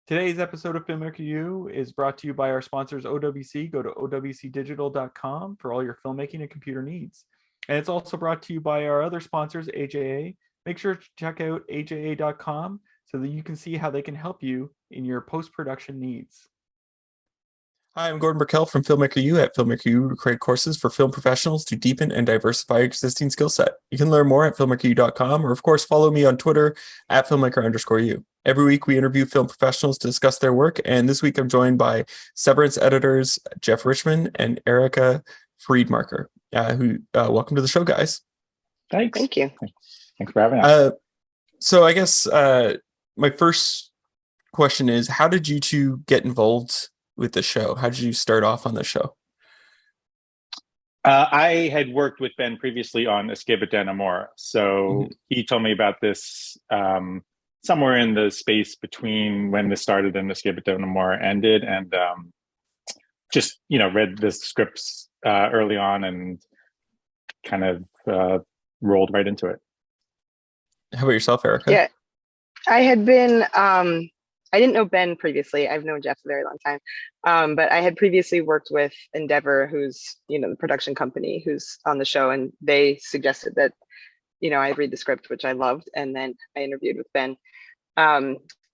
Today's episode of Filmmaker U is brought to you by our sponsors OWC. Go to owcdigital.com for all your filmmaking and computer needs. And it's also brought to you by our other sponsors, AJA. Make sure to check out aja.com so that you can see how they can help you in your post-production needs. Hi, I'm Gordon Burkell from Filmmaker U. At Filmmaker U, we create courses for film professionals to deepen and diversify existing skill set. You can learn more at filmmakeru.com, or of course, follow me on Twitter at filmmaker_u. Every week, we interview film professionals to discuss their work, and this week I'm joined by Severance editors Geoffrey Richman and Erica Friedmarker, welcome to the show, guys. Thanks. Thank you. Thanks for having us. So I guess my first question is, how did you two get involved with the show? How did you start off on the show? I had worked with Ben previously on Escape at Dannemora, so he told me about this somewhere in the space between when this started and Escape at Dannemora ended, and just read the scripts early on and kind of rolled right into it. How about yourself, Erica? Yeah, I had been. I didn't know Ben previously. I've known Jeff a very long time, but I had previously worked with Endeavor, who's the production company who's on the show, and they suggested that I read the script, which I loved, and then I interviewed with Ben.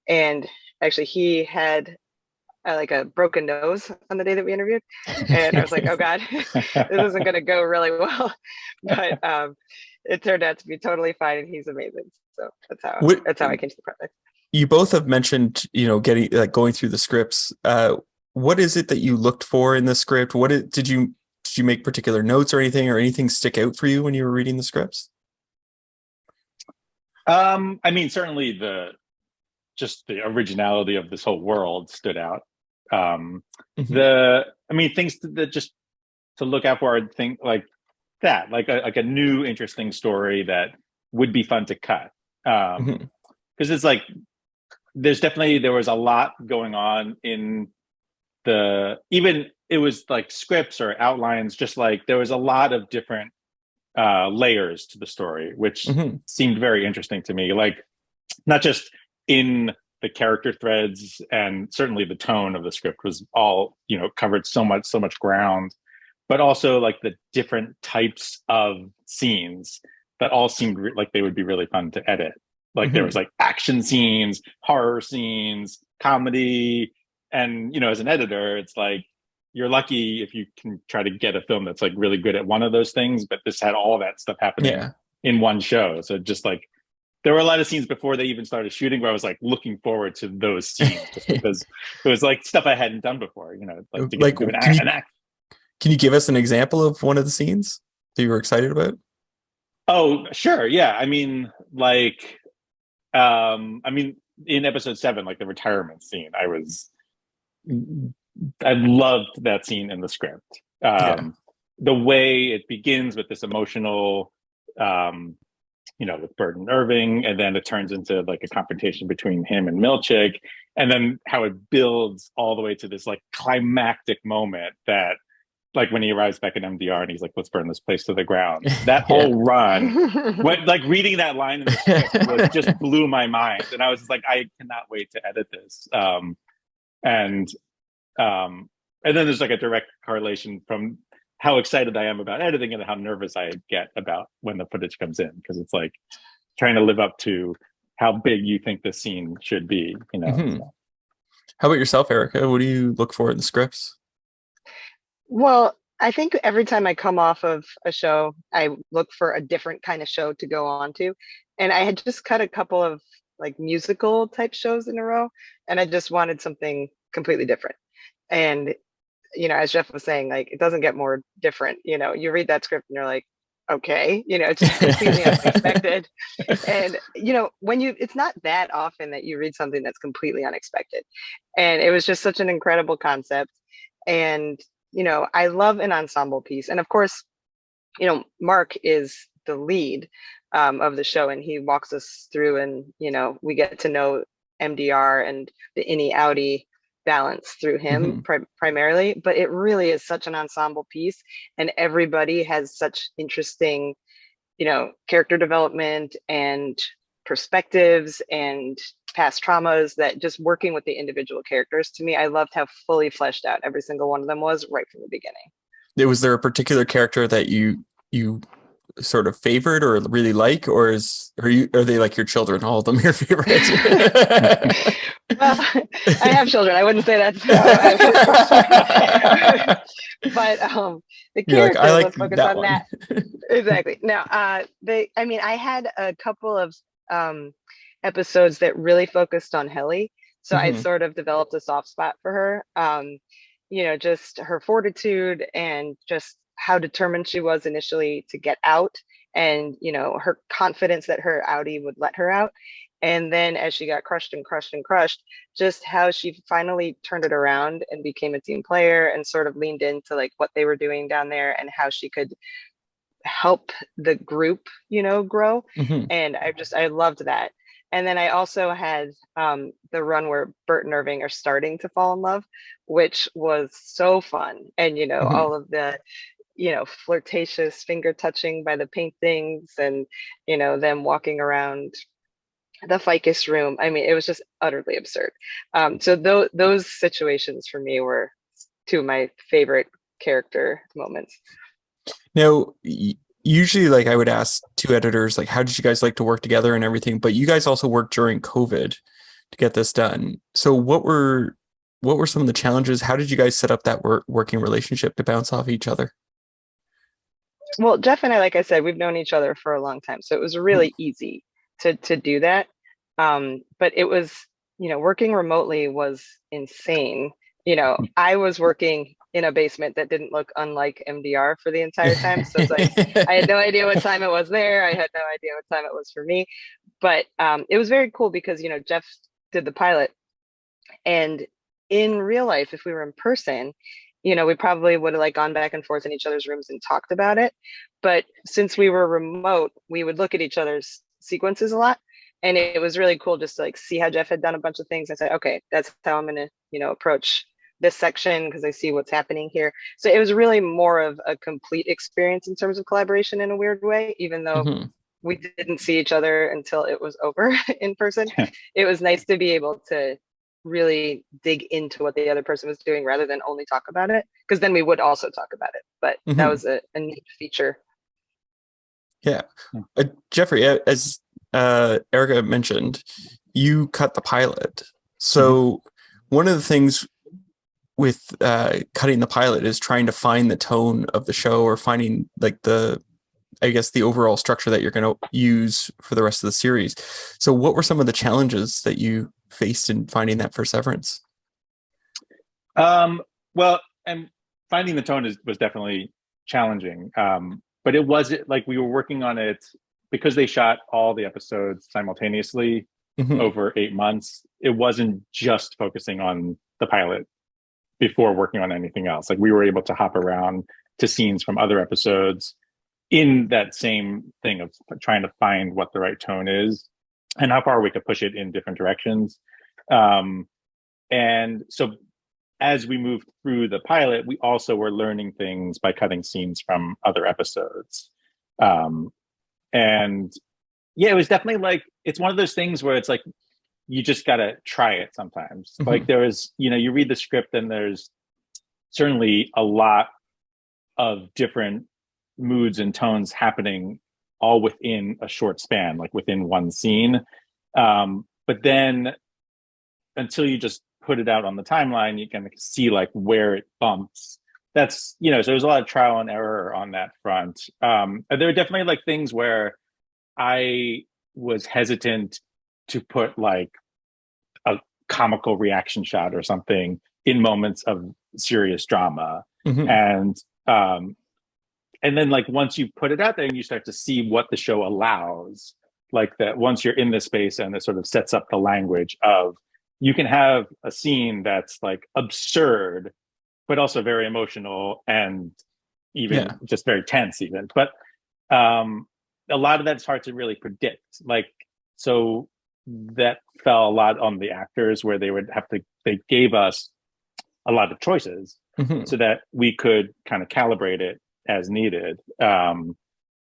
And actually, he had like a broken nose on the day that we interviewed, and I was like, "Oh God, this isn't going to go really well." But it turned out to be totally fine, and he's amazing. So that's how I came to the project. You both have mentioned, going through the scripts. What is it that you looked for in the script? Did you make particular notes or anything stick out for you when you were reading the scripts? I mean, certainly the originality of this whole world stood out. Things that just to look out for, I think like that, like a new interesting story that would be fun to cut. Because it's like, there was a lot going on in it was like scripts or outlines, just like there was a lot of different layers to the story, which seemed very interesting to me. Like not just in the character threads, and certainly the tone of the script was all, covered so much ground, but also like the different types of scenes that all seemed like they would be really fun to edit. Like there was like action scenes, horror scenes, comedy. And, as an editor, it's like, you're lucky if you can try to get a film that's like really good at one of those things, but this had all that stuff happening in one show. So just like, there were a lot of scenes before they even started shooting where I was like looking forward to those scenes just because it was like stuff I hadn't done before, Can you give us an example of one of the scenes that you were excited about? Oh, sure. Yeah. I mean, in episode 7, like the retirement scene, I loved that scene in the script. The way it begins with this emotional, with Burton Irving, and then it turns into like a confrontation between him and Milchick, and then how it builds all the way to this like climactic moment that, like when he arrives back at MDR and he's like, "Let's burn this place to the ground." That whole run, reading that line in the script just blew my mind, and I was just like, I cannot wait to edit this. And then there's like a direct correlation from how excited I am about editing and how nervous I get about when the footage comes in, because it's like trying to live up to how big you think this scene should be. So. How about yourself, Erica? What do you look for in the scripts? Well, I think every time I come off of a show, I look for a different kind of show to go on to. And I had just cut a couple of like musical type shows in a row, and I just wanted something completely different. And, as Jeff was saying, like, it doesn't get more different. You read that script and you're like, okay, it's just completely unexpected. And, it's not that often that you read something that's completely unexpected. And it was just such an incredible concept. And, I love an ensemble piece. And of course, Mark is the lead of the show, and he walks us through, and, we get to know MDR and the innie-outie balance through him primarily. But it really is such an ensemble piece, and everybody has such interesting, character development and perspectives and past traumas, that just working with the individual characters, to me, I loved how fully fleshed out every single one of them was right from the beginning. Was there a particular character that you sort of favored or really like, or are they like your children, all of them your favorites? Well, I have children. I wouldn't say that's but the characters, I like let's focus that on one. that. Exactly. Now, I had a couple of episodes that really focused on Helly, so I sort of developed a soft spot for her. Just her fortitude and just how determined she was initially to get out, and her confidence that her outie would let her out, and then as she got crushed and crushed and crushed, just how she finally turned it around and became a team player and sort of leaned into like what they were doing down there and how she could help the group grow. And I loved that. And then I also had the run where Bert and Irving are starting to fall in love, which was so fun. And, all of the, flirtatious finger touching by the paintings and, them walking around the ficus room. I mean, it was just utterly absurd. So those situations for me were two of my favorite character moments. Now, usually, like, I would ask two editors, like, how did you guys like to work together and everything? But you guys also worked during COVID to get this done. So what were some of the challenges? How did you guys set up that working relationship to bounce off each other? Well, Jeff and I, like I said, we've known each other for a long time, so it was really easy to do that. But it was, working remotely was insane. I was working in a basement that didn't look unlike MDR for the entire time. So it's like, I had no idea what time it was there. I had no idea what time it was for me. But it was very cool because, Jeff did the pilot. And in real life, if we were in person, we probably would have like gone back and forth in each other's rooms and talked about it. But since we were remote, we would look at each other's sequences a lot. And it was really cool just to like see how Jeff had done a bunch of things. I said, okay, that's how I'm going to, approach this section because I see what's happening here. So it was really more of a complete experience in terms of collaboration in a weird way, even though we didn't see each other until it was over in person. It was nice to be able to really dig into what the other person was doing rather than only talk about it, because then we would also talk about it. But that was a neat feature. Yeah. Geoffrey, as Erica mentioned, you cut the pilot. So one of the things with cutting the pilot is trying to find the tone of the show, or finding like the overall structure that you're going to use for the rest of the series. So what were some of the challenges that you faced in finding that for Severance? Well, and finding the tone was definitely challenging. But it wasn't like we were working on it because they shot all the episodes simultaneously over 8 months. It wasn't just focusing on the pilot before working on anything else. Like, we were able to hop around to scenes from other episodes in that same thing of trying to find what the right tone is and how far we could push it in different directions. And so as we moved through the pilot, we also were learning things by cutting scenes from other episodes. And yeah, it was definitely like, it's one of those things where it's like, you just got to try it sometimes. Like, there was, you read the script and there's certainly a lot of different moods and tones happening all within a short span, like within one scene. But then until you just put it out on the timeline, you can see like where it bumps. That's, so there's a lot of trial and error on that front. And there are definitely like things where I was hesitant to put like a comical reaction shot or something in moments of serious drama. And then like once you put it out there and you start to see what the show allows, like that once you're in this space and it sort of sets up the language of, you can have a scene that's like absurd, but also very emotional and even just very tense even. But a lot of that's hard to really predict. Like, so that fell a lot on the actors, where they gave us a lot of choices so that we could kind of calibrate it as needed. And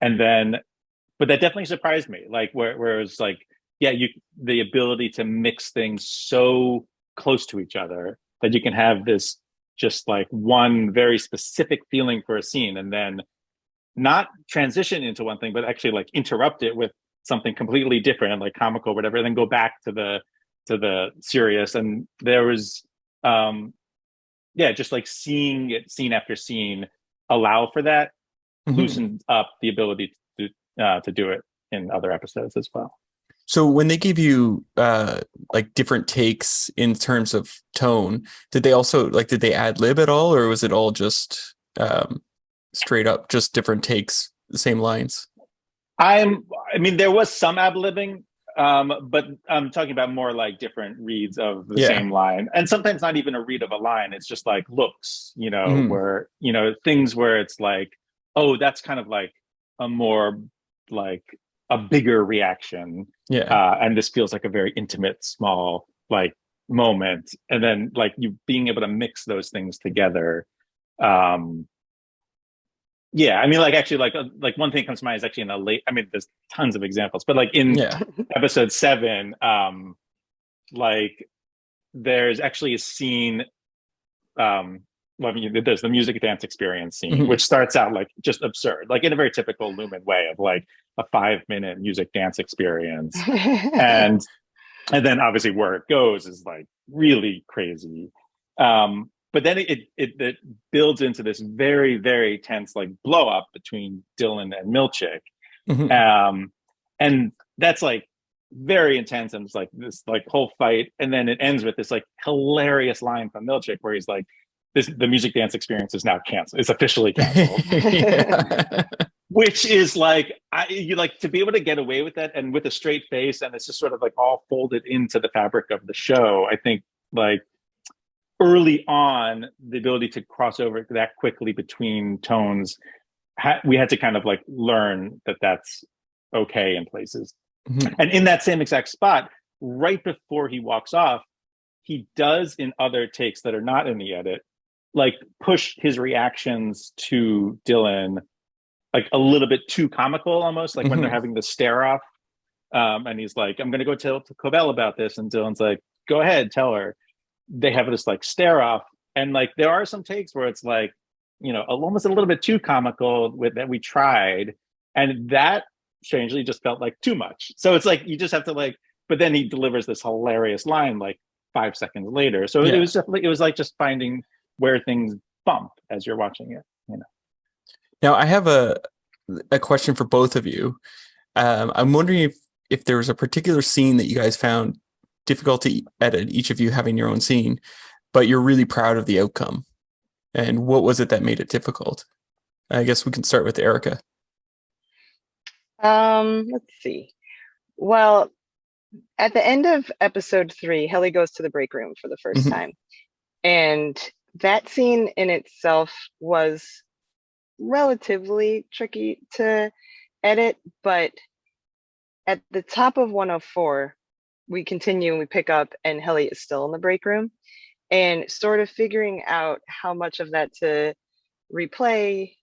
then, but that definitely surprised me. Like, where it's like, the ability to mix things so close to each other that you can have this just like one very specific feeling for a scene, and then not transition into one thing, but actually like interrupt it with something completely different and like comical, whatever, and then go back to the serious. And there was, just like seeing it scene after scene allow for that, loosened up the ability to do it in other episodes as well. So when they give you like different takes in terms of tone, did they ad lib at all, or was it all just straight up just different takes, the same lines? I mean, there was some ad libbing, but I'm talking about more like different reads of the same line, and sometimes not even a read of a line. It's just like looks, where things where it's like, oh, that's kind of like a more like a bigger reaction. And this feels like a very intimate, small like moment. And then like you being able to mix those things together. I mean, like actually like one thing comes to mind is actually there's tons of examples, but like in episode 7, like there's actually a scene, there's the music dance experience scene, which starts out like just absurd, like in a very typical Lumen way of like a 5-minute music dance experience. and then obviously where it goes is like really crazy. But then it builds into this very, very tense like blow up between Dylan and Milchick. And that's like very intense, and it's like this like whole fight. And then it ends with this like hilarious line from Milchick where he's like, the music dance experience is now canceled. It's officially canceled. Which is like, you like to be able to get away with that and with a straight face, and it's just sort of like all folded into the fabric of the show. I think like early on, the ability to cross over that quickly between tones, we had to kind of like learn that that's okay in places. And in that same exact spot, right before he walks off, he does in other takes that are not in the edit, like push his reactions to Dylan like a little bit too comical, almost like when they're having the stare off. And he's like, I'm going to go tell Cove about this. And Dylan's like, go ahead, tell her. They have this like stare off. And like, there are some takes where it's like, almost a little bit too comical with that we tried. And that strangely just felt like too much. So it's like, you just have to like, but then he delivers this hilarious line like 5 seconds later. So it was definitely, it was like just finding where things bump as you're watching it, Now I have a question for both of you. I'm wondering if there was a particular scene that you guys found difficult to edit, each of you having your own scene, but you're really proud of the outcome. And what was it that made it difficult? I guess we can start with Erica. Let's see. Well, at the end of episode 3, Helly goes to the break room for the first time. And that scene in itself was relatively tricky to edit, but at the top of 104, we continue and we pick up and Helly is still in the break room, and sort of figuring out how much of that to replay,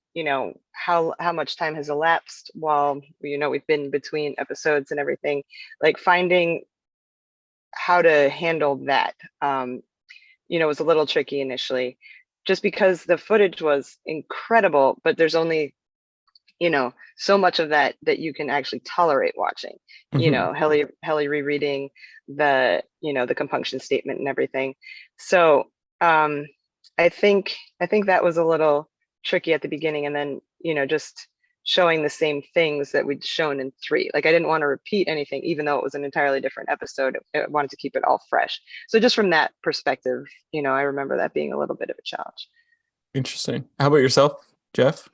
how much time has elapsed while, we've been between episodes and everything, like finding how to handle that, was a little tricky initially, just because the footage was incredible, but there's only, so much of that you can actually tolerate watching. Helly rereading the, the compunction statement and everything. So I think that was a little tricky at the beginning, and then, just showing the same things that we'd shown in 3. Like I didn't want to repeat anything, even though it was an entirely different episode. I wanted to keep it all fresh. So just from that perspective, I remember that being a little bit of a challenge. Interesting. How about yourself, Jeff?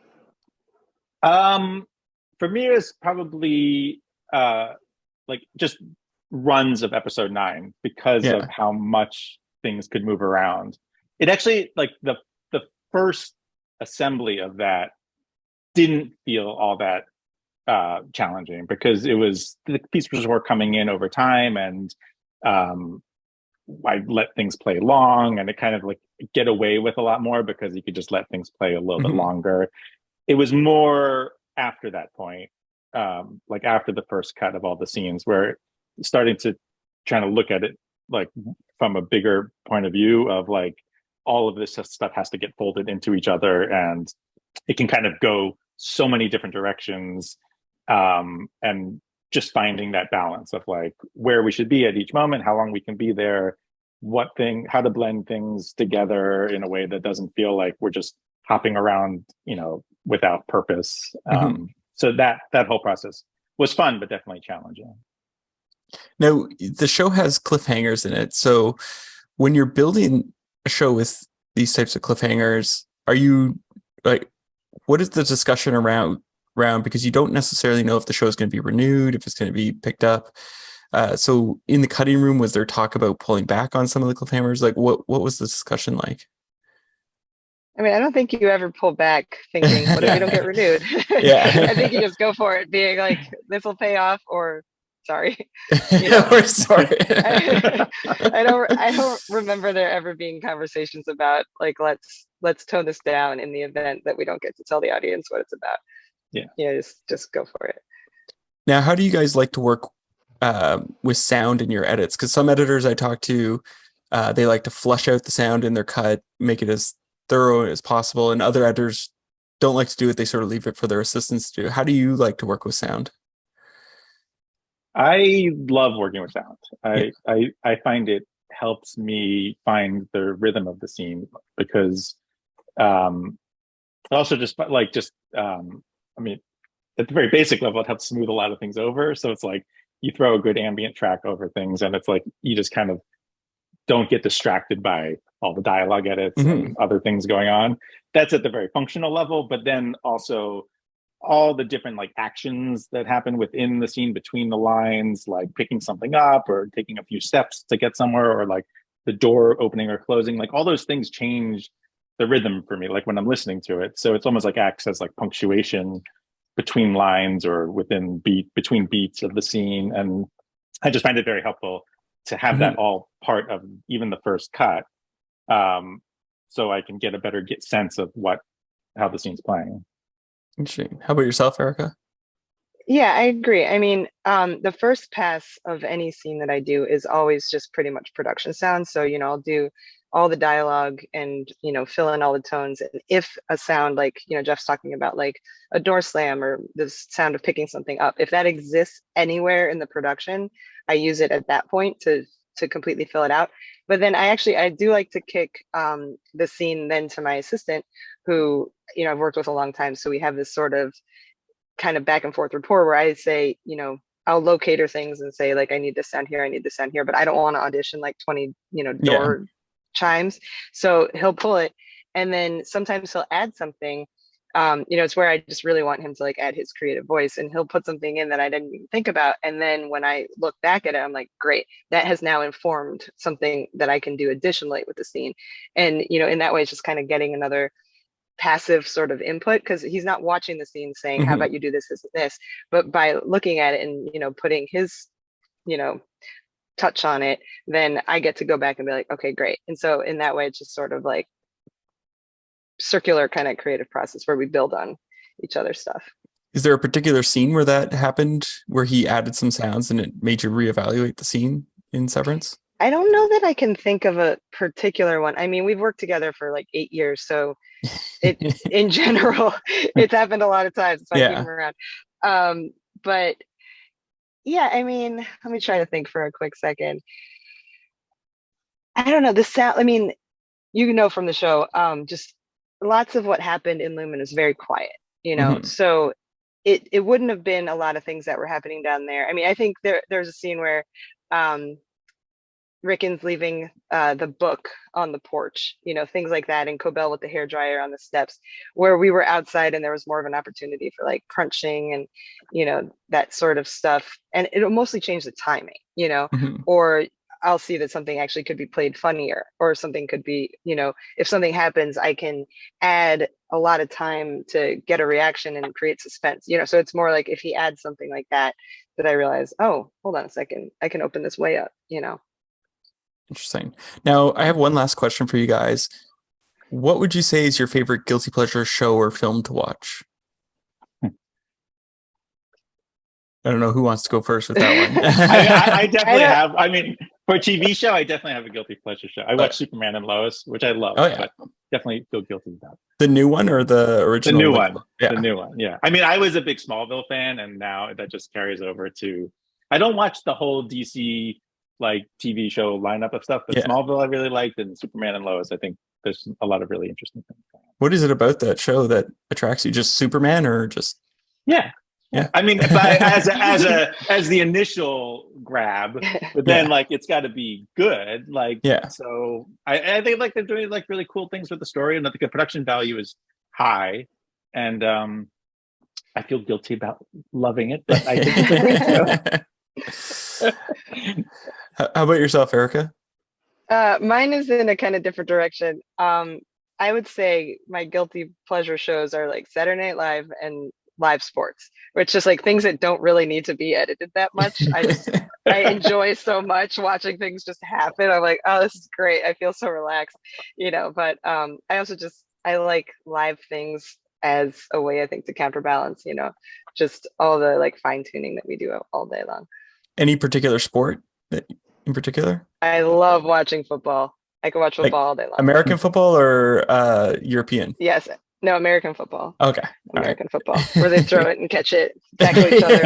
For me, it's probably like just runs of episode 9 because of how much things could move around. It actually, like the first assembly of that didn't feel all that challenging, because it was, the pieces were coming in over time, and I let things play long, and it kind of like get away with a lot more because you could just let things play a little bit longer. It was more after that point, like after the first cut of all the scenes, where starting to trying to look at it like from a bigger point of view of like all of this stuff has to get folded into each other, and it can kind of go so many different directions, and just finding that balance of like where we should be at each moment, how long we can be there, how to blend things together in a way that doesn't feel like we're just hopping around, without purpose. So that whole process was fun, but definitely challenging. Now, the show has cliffhangers in it. So when you're building a show with these types of cliffhangers, are you like, what is the discussion around because you don't necessarily know if the show is going to be renewed, if it's going to be picked up. So in the cutting room, was there talk about pulling back on some of the cliffhangers? Like what was the discussion like? I mean, I don't think you ever pull back thinking, what if we don't get renewed? Yeah. I think you just go for it, being like, this will pay off, or sorry. We're sorry. I don't remember there ever being conversations about like, let's tone this down in the event that we don't get to tell the audience what it's about. Yeah. Just go for it. Now, how do you guys like to work with sound in your edits? Because some editors I talk to, they like to flush out the sound in their cut, make it as thorough as possible, and other editors don't like to do it. They sort of leave it for their assistants to do. How do you like to work with sound? I love working with sound. I find it helps me find the rhythm of the scene, because also I mean, at the very basic level, it helps smooth a lot of things over. So it's like you throw a good ambient track over things, and it's like you just kind of don't get distracted by all the dialogue edits and other things going on. That's at the very functional level, but then also all the different like actions that happen within the scene between the lines, like picking something up or taking a few steps to get somewhere, or like the door opening or closing, like all those things change the rhythm for me, like when I'm listening to it. So it's almost like acts as like punctuation between lines or between beats of the scene. And I just find it very helpful to have that all part of even the first cut, so I can get a better sense of how the scene's playing. Interesting. How about yourself, Erica? Yeah, I agree. I mean, the first pass of any scene that I do is always just pretty much production sound. So, I'll do all the dialogue and, fill in all the tones. And if a sound like, Jeff's talking about like a door slam or the sound of picking something up, if that exists anywhere in the production, I use it at that point to completely fill it out. But then I do like to kick the scene then to my assistant, who, I've worked with a long time. So we have this sort of kind of back and forth rapport where I say, I'll locate her things and say like, I need this sound here, I need this sound here, but I don't want to audition like 20, door chimes. So he'll pull it. And then sometimes he'll add something. It's where I just really want him to like add his creative voice, and he'll put something in that I didn't even think about. And then when I look back at it, I'm like, great, that has now informed something that I can do additionally with the scene. And, in that way, it's just kind of getting another passive sort of input, because he's not watching the scene saying, how about you do this, this, and this, but by looking at it and, putting his, touch on it, then I get to go back and be like, okay, great. And so in that way, it's just sort of like circular kind of creative process where we build on each other's stuff. Is there a particular scene where that happened, where he added some sounds and it made you reevaluate the scene in Severance? I don't know that I can think of a particular one. I mean, we've worked together for like 8 years, so it in general, it's happened a lot of times. So I keep him around. But yeah, I mean, let me try to think for a quick second. I don't know, the sound, I mean, from the show, just lots of what happened in Lumen is very quiet, so it wouldn't have been a lot of things that were happening down there. I mean, I think there's a scene where Rickon's leaving the book on the porch, things like that, and Cobell with the hairdryer on the steps, where we were outside and there was more of an opportunity for like crunching and, that sort of stuff. And it'll mostly change the timing, or I'll see that something actually could be played funnier, or something could be, if something happens, I can add a lot of time to get a reaction and create suspense, so it's more like if he adds something like that I realize, oh, hold on a second, I can open this way up, Interesting. Now, I have one last question for you guys. What would you say is your favorite guilty pleasure show or film to watch? I don't know who wants to go first with that one. I definitely have. I mean, for a TV show, I definitely have a guilty pleasure show. I watch Superman and Lois, which I love. Oh, yeah. But definitely feel guilty about it. The new one or the original? The new one. Yeah. The new one. Yeah. I mean, I was a big Smallville fan, and now that just carries over to. I don't watch the whole DC like TV show lineup of stuff, but Smallville I really liked, and Superman and Lois. I think there's a lot of really interesting things. What is it about that show that attracts you? Just Superman, or just? Yeah. I mean, as the initial grab, but then like it's got to be good. Like, so I think like they're doing like really cool things with the story, and I think the production value is high, and I feel guilty about loving it, but I think it's a great show. How about yourself, Erica? Mine is in a kind of different direction. I would say my guilty pleasure shows are like Saturday Night Live and live sports, which just like things that don't really need to be edited that much. I enjoy so much watching things just happen. I'm like, oh, this is great. I feel so relaxed, but I also I like live things as a way, I think, to counterbalance, just all the like fine tuning that we do all day long. Any particular sport that in particular? I love watching football. I can watch football all day long. American football or European? Yes. No, American football. Okay. American football, where they throw it and catch it, tackle each other.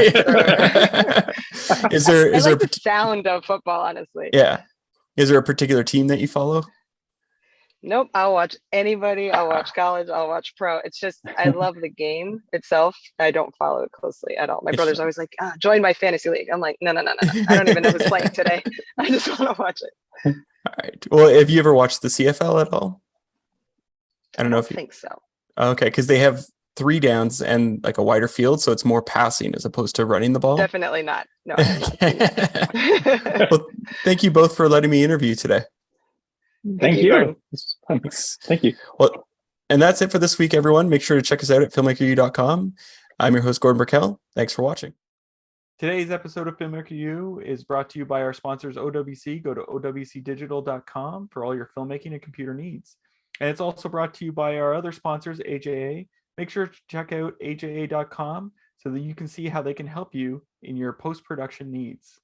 Is there the sound of football, honestly? Yeah. Is there a particular team that you follow? Nope. I'll watch anybody. I'll watch college. I'll watch pro. It's just I love the game itself. I don't follow it closely at all. My brother's always like, join my fantasy league. I'm like, no. I don't even know who's playing today. I just want to watch it. All right. Well, have you ever watched the CFL at all? I don't know if you think so. Okay, because they have 3 downs and like a wider field, so it's more passing as opposed to running the ball. Definitely not. No. Well, thank you both for letting me interview today. Thank you. Thank you. Well, and that's it for this week, everyone. Make sure to check us out at filmmakeru.com. I'm your host, Gordon Burkell. Thanks for watching. Today's episode of Filmmaker U is brought to you by our sponsors, OWC. Go to owcdigital.com for all your filmmaking and computer needs. And it's also brought to you by our other sponsors, AJA. Make sure to check out aja.com so that you can see how they can help you in your post-production needs.